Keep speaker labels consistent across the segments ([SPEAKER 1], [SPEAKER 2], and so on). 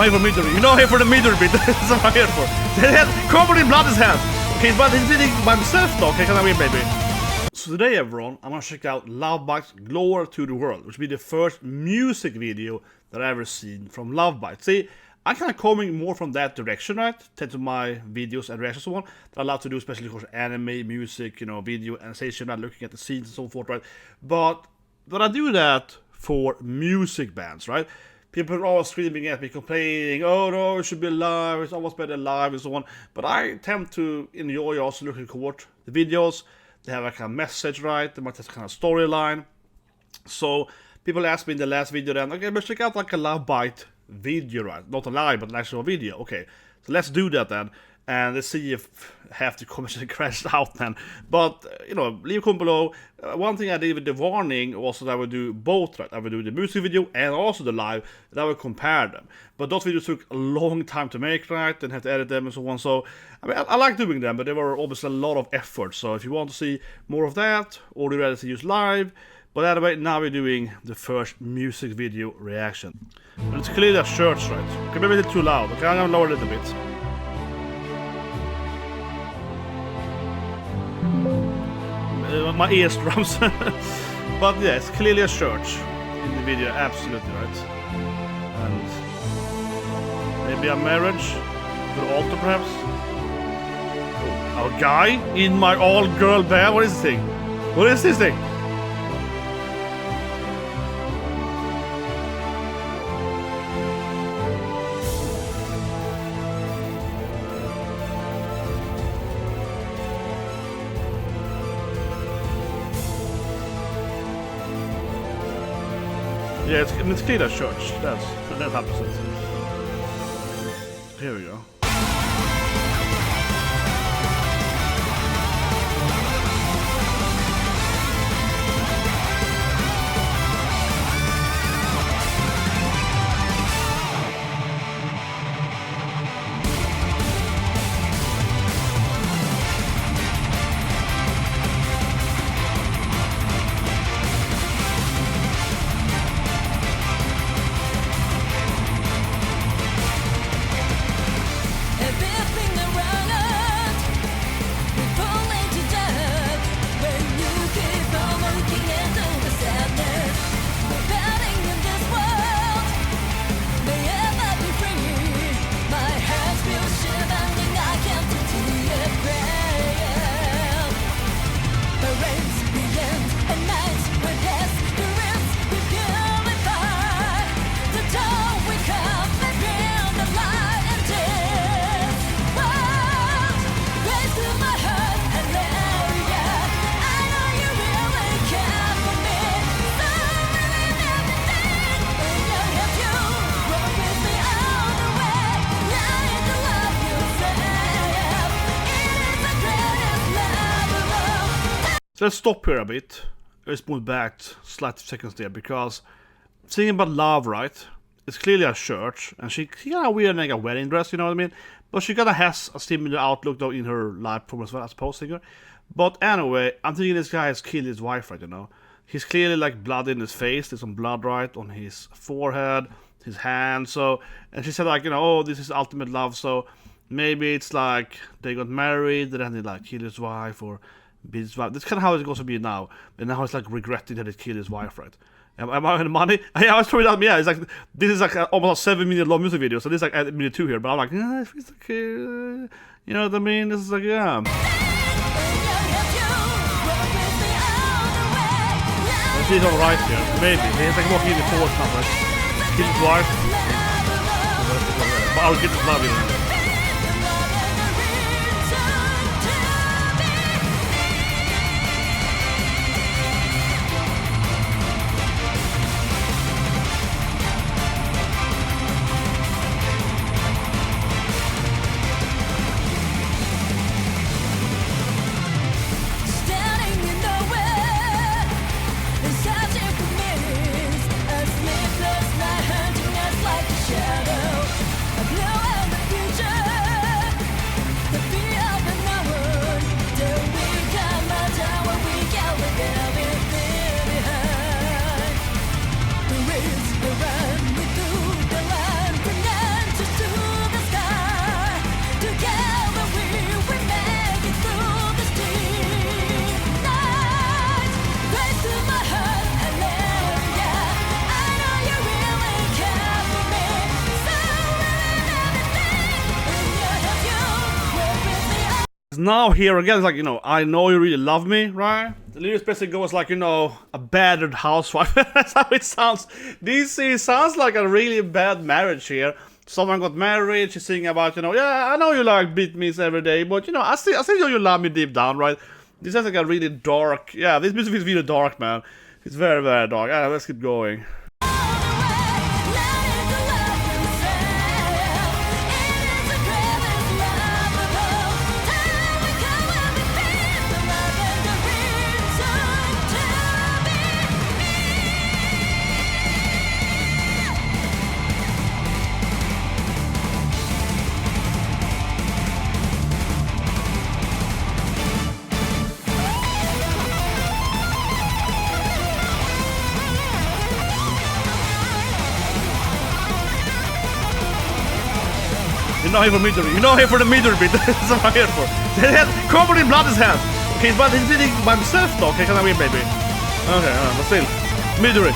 [SPEAKER 1] I'm here for Midori. You know, I'm here for the Midori bit. That's what I'm here for. Covered in blood in his hand. Okay, but he's eating by himself though. Okay, come here, baby. So today, everyone, I'm gonna check out Lovebites' Glory to the World, which will be the first music video that I've ever seen from Lovebites. See, I'm kind of coming more from that direction, right? Tend to my videos and reactions and so on that I love to do, especially of course anime, music, you know, video, and Seishun, and looking at the scenes and so forth, right? But I do that for music bands, right? People are always screaming at me, complaining, oh no, it should be live, it's almost better live, and so on. But I tend to enjoy also looking toward the videos. They have a kind of message, right? They might have a kind of storyline. So people asked me in the last video then, okay, let's check out like a Lovebite video, right? Not a live, but an actual video. Okay, so let's do that then. And let's see if half the comments crashed out then. But, you know, leave a comment below. One thing I did with the warning was that I would do both, right? I would do the music video and also the live, and I would compare them. But those videos took a long time to make, right? And have to edit them and so on. So, I mean, I like doing them, but they were obviously a lot of effort. So if you want to see more of that, or you're ready to use live. But anyway, now we're doing the first music video reaction. And it's clearly a church, right? Okay, maybe a little too loud. Okay, I'm gonna lower it a little bit. My eardrums. But yeah, it's clearly a church in the video, absolutely, right? And maybe a marriage, the altar perhaps. Oh, a guy in my all-girl band. What is this thing? What is this thing? Yeah, it's clear as church. That happens. Here we go. So let's stop here a bit. Let's move back slight seconds there, because thinking about love, right? It's clearly a church, and she kind of weird like a wedding dress, you know what I mean? But she kind of has a similar outlook though in her live performance as well, I suppose, singer. But anyway, I'm thinking this guy has killed his wife, right? You know, he's clearly like blood in his face. There's some blood right on his forehead, his hand. So, and she said like, you know, oh, this is ultimate love. So maybe it's like they got married, then they like killed his wife or. That's kind of how it's going to be now. And now it's like regretting that he killed his wife, right? Am I having money? Yeah, I was throwing out. Yeah, it's like this is like almost a 7 minute long music video. So this is like minute 2 here. But I'm like, yeah, it's like, you know what I mean? This is like, yeah. She's alright here. Maybe he's like walking in the forward now, right? Kill his wife. But I'll get this love in.
[SPEAKER 2] Shadow, a blue and the future.
[SPEAKER 1] Now here again, it's like, you know, I know you really love me, right? The lyrics basically goes like, you know, a battered housewife. That's how it sounds. This sounds like a really bad marriage here. Someone got married, she's singing about, you know, yeah, I know you like beat me every day, but, you know, I still know you love me deep down, right? This is like a really dark, yeah, this music is really dark, man. It's very, very dark. Yeah, let's keep going. You're not here for Midori. You're not here for the Midori bit. That's what I'm here for. Covered in blood in his hands. Okay, but he's bleeding by himself though. Okay, can I win, baby? Okay, but still. Midori.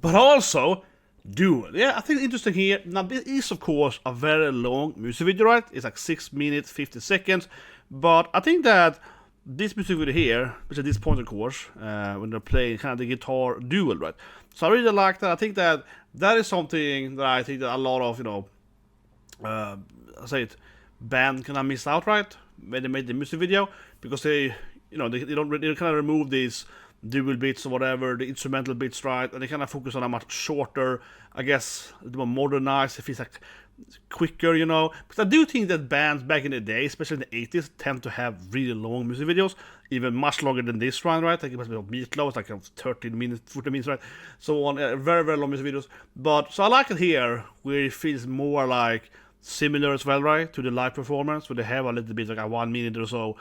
[SPEAKER 1] But also, dual. Yeah, I think interesting here. Now, this is, of course, a very long music video, right? It's like 6 minutes, 50 seconds. But I think that this music video here, which at this point, of course, when they're playing kind of the guitar dual, right? So I really like that. I think that is something that I think that a lot of, you know, I say it, band kind of miss out, right? When they made the music video, because they, you know, they kind of remove these dual bits or whatever, the instrumental bits, right? And they kind of focus on a much shorter, I guess, a little more modernized, it feels like quicker, you know? Because I do think that bands back in the day, especially in the 80s, tend to have really long music videos, even much longer than this one, right? Like it must be Meatloaf, it's like 13 minutes, 40 minutes, right? So on, very, very long music videos. But, so I like it here, where it feels more like similar as well, right? To the live performance, where they have a little bit like a 1 minute or so,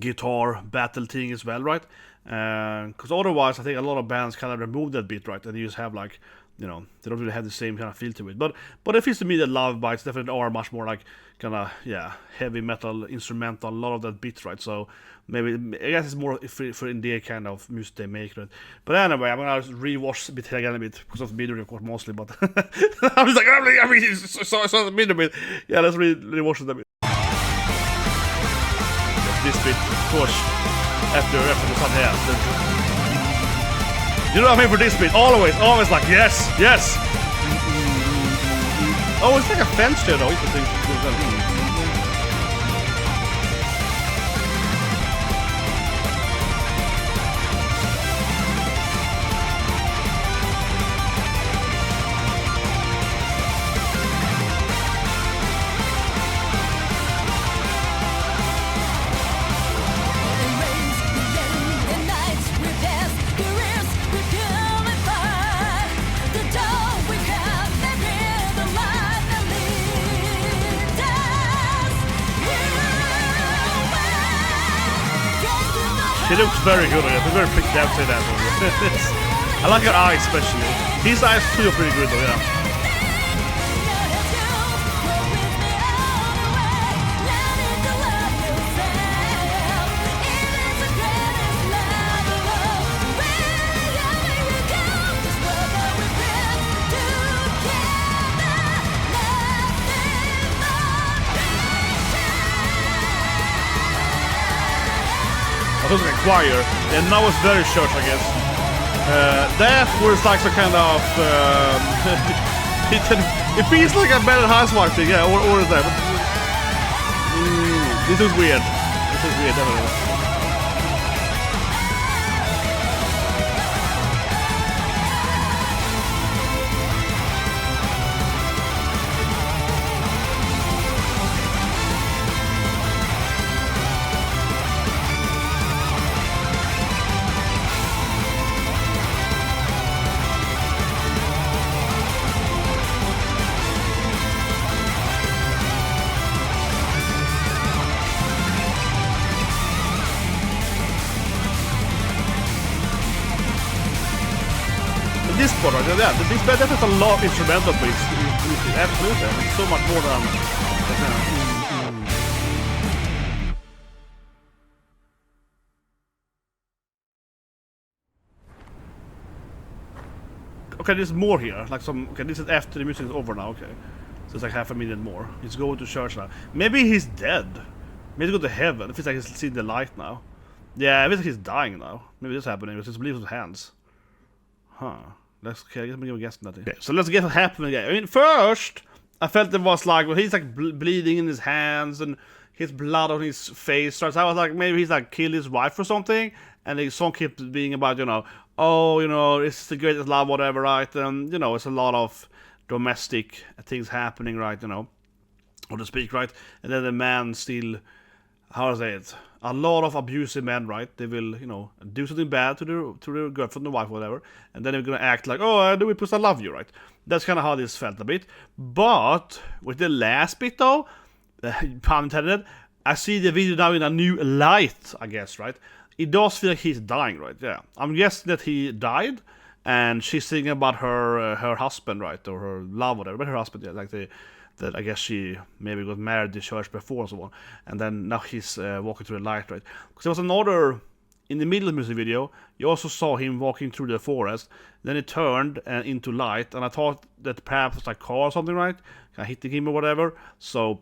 [SPEAKER 1] guitar battle thing as well, right? Because otherwise I think a lot of bands kind of remove that bit, right? And you just have like, you know, they don't really have the same kind of feel to it. But it feels to me that Lovebites definitely are much more like kind of, yeah, heavy metal, instrumental, a lot of that bit, right? So maybe, I guess it's more for India kind of music they make, right? But anyway, I'm gonna rewatch a bit again a bit because of Midori, of course, mostly, but I was like, I mean, so the Midori bit. Yeah, let's rewatch it a bit. This bit, of course, after the sun here. You know what I mean for this bit? Always like, yes. Oh, it's like a fence there though. Interesting. She looks very good. I'm very pretty damn say that. I like her eyes especially. His eyes too are pretty good though, yeah. Like a choir, and now it's very short, I guess. That was like some kind of it feels like a better housewife thing, yeah, or is that? This is weird. This is weird, definitely. keyboard, right? Yeah, this band has a lot of instrumental bits. Absolutely, it's so much more than. Okay, there's more here. Like some. Okay, this is after the music is over now. Okay, so it's like half a minute more. He's going to church now. Maybe he's dead. Maybe he's going to heaven. It feels like he's seen the light now. Yeah, it feels like he's dying now. Maybe this is happening. It's his belief with hands. Huh. Let's okay, I guess guess nothing. Okay, so let's guess what happened again. I mean, first I felt it was like, well, he's like bleeding in his hands and his blood on his face. So I was like, maybe he's like killed his wife or something. And the song kept being about, you know, oh, you know, it's the greatest love, whatever, right? And, you know, it's a lot of domestic things happening, right, you know, or to speak, right? And then the man still, how do I say it? A lot of abusive men, right? They will, you know, do something bad to their girlfriend, their wife, whatever. And then they're gonna act like, oh, I do it because I love you, right? That's kind of how this felt a bit. But with the last bit, though, pun intended, I see the video now in a new light, I guess, right? It does feel like he's dying, right? Yeah, I'm guessing that he died, and she's thinking about her husband, right, or her love, whatever. But her husband, yeah, like that I guess she maybe got married in church before and so on, and then now he's walking through the light, right? Because there was another in the middle of the music video. You also saw him walking through the forest. Then it turned into light, and I thought that perhaps it's like a car or something, right? Kind of hitting him or whatever. So.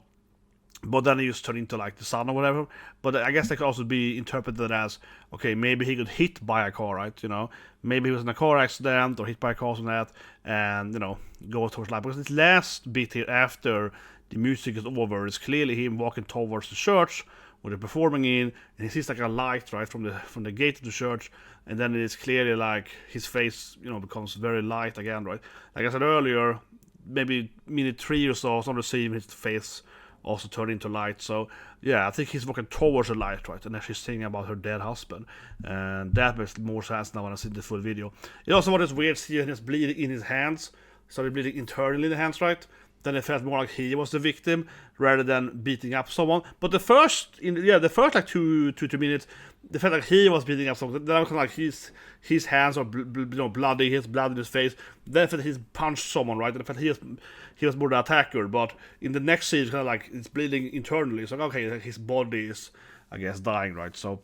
[SPEAKER 1] But then it just turned into like the sun or whatever. But I guess that could also be interpreted as, okay, maybe he got hit by a car, right? You know, maybe he was in a car accident or hit by a car or something like that, and, you know, go towards light. Because this last bit here after the music is over is clearly him walking towards the church where they're performing in, and he sees like a light, right, from the gate of the church, and then it is clearly like his face, you know, becomes very light again, right? Like I said earlier, maybe minute 3 or so, somebody seeing his face also turned into light. So yeah, I think he's walking towards the light, right? And then she's singing about her dead husband, and that makes more sense now when I see the full video. It also was this weird seeing his bleeding in his hands, started bleeding internally in the hands, right? Then it felt more like he was the victim rather than beating up someone. But the first like two minutes, it felt like he was beating up someone. Then I was kind of like his hands are bloody, he has blood in his face. Then I felt he's punched someone, right? And I felt he was more the attacker. But in the next scene, it's kind of like it's bleeding internally. So okay, his body is, I guess, dying, right? So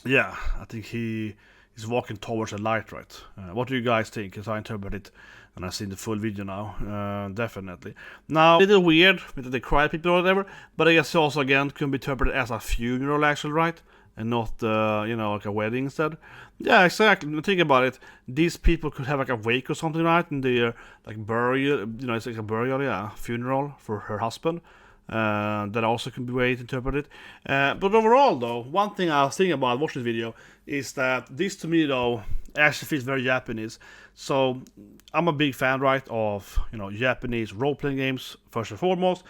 [SPEAKER 1] yeah, I think he's walking towards the light, right? What do you guys think? As I interpret it, and I've seen the full video now, definitely. Now, a little weird with the cry people or whatever, but I guess also again can be interpreted as a funeral, actually, right? And not, you know, like a wedding instead. Yeah, exactly. Think about it. These people could have like a wake or something, right? And they're like burial, you know, it's like a burial, yeah, funeral for her husband. That also can be way to interpret it. But overall, though, one thing I was thinking about watching this video is that this, to me, though, actually feels very Japanese. So I'm a big fan, right, of, you know, Japanese role-playing games first and foremost.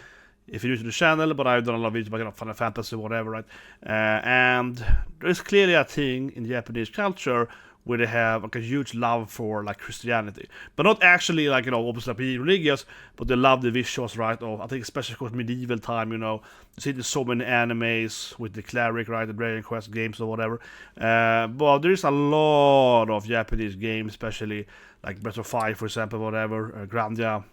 [SPEAKER 1] If you're new to the channel, but I've done a lot of videos about, you know, Final Fantasy, whatever, right? And there's clearly a thing in Japanese culture where they have like a huge love for like Christianity, but not actually like, you know, obviously be religious, but they love the visuals, right? Of, I think especially of course medieval time, you know, you see there's so many animes with the cleric, right, the Dragon Quest games or whatever. But there is a lot of Japanese games, especially like Breath of Fire, for example, whatever, Grandia.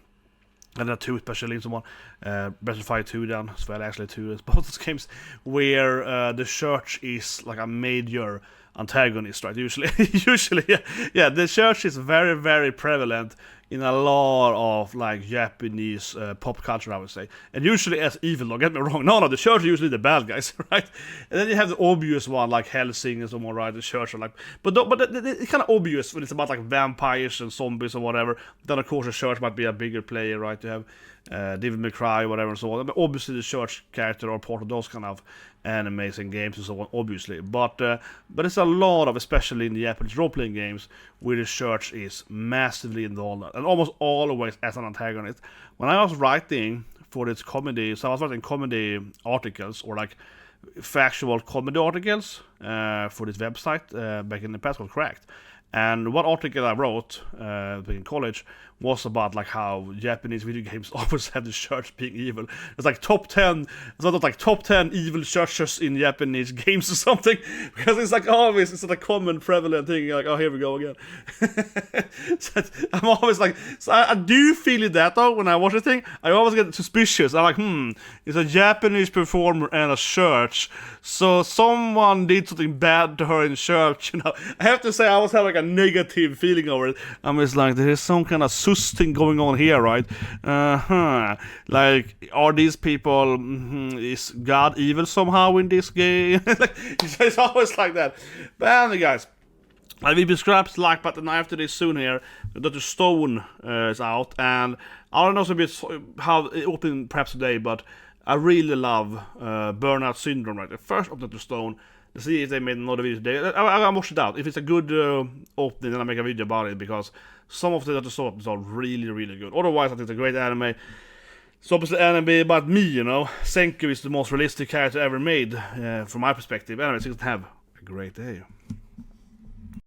[SPEAKER 1] And then 2 especially, someone, Breath of Fire 2 then, as well, actually 2 is both those games, where the church is like a major antagonist, right? Usually, yeah, the church is very, very prevalent in a lot of like Japanese pop culture, I would say, and usually as evil. Don't get me wrong, no, the church are usually the bad guys, right? And then you have the obvious one like Helsing and someone, right? The church are like, but it's kind of obvious when it's about like vampires and zombies or whatever. Then of course the church might be a bigger player, right? You have Devil May Cry, whatever, and so on. But obviously the church character are part of those kind of animes and games and so on, obviously. But it's a lot of, especially in the Japanese role-playing games, where the church is massively involved, and almost always as an antagonist. When I was writing for this comedy, so I was writing comedy articles, or like factual comedy articles for this website back in the past called Cracked. And one article I wrote in college was about like how Japanese video games always have the church being evil. It's like top 10 evil churches in Japanese games or something, because it's like always it's like a common prevalent thing, like, oh, here we go again. So I'm always like, so I do feel it that though when I watch a thing. I always get suspicious. I'm like, it's a Japanese performer and a church, so someone did something bad to her in church, you know. I have to say I always have like a negative feeling over it. I'm just like, there is some kind of thing going on here, right? Like, are these people, is God evil somehow in this game? Like, it's always like that. But anyway, guys, I will be scrapped like button after this soon here. Dr. Stone is out, and I don't know so bit how it opened perhaps today, but I really love Burnout Syndrome, right? The first of Dr. Stone. Let's see if they made another video today. I'll watch it out. If it's a good opening, then I'll make a video about it, because some of the Dr. Stone are really, really good. Otherwise, I think it's a great anime. It's obviously anime about me, you know. Senku is the most realistic character ever made, from my perspective. Anyway, so you can have a great day.